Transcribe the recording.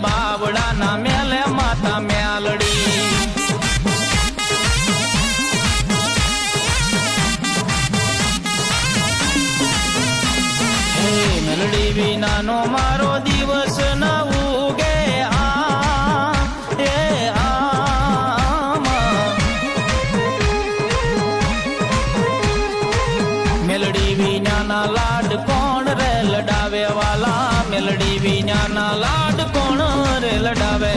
બાવડાના મેલે માતા મેલડી. હે મેલડી વિનાનો મારો દિવસ ન ઉગે. મેલડી વિનાના લાડ કોણ રે લડાવે વાલા. મેલડી વિનાના લાડ કોણ રે લડાવે.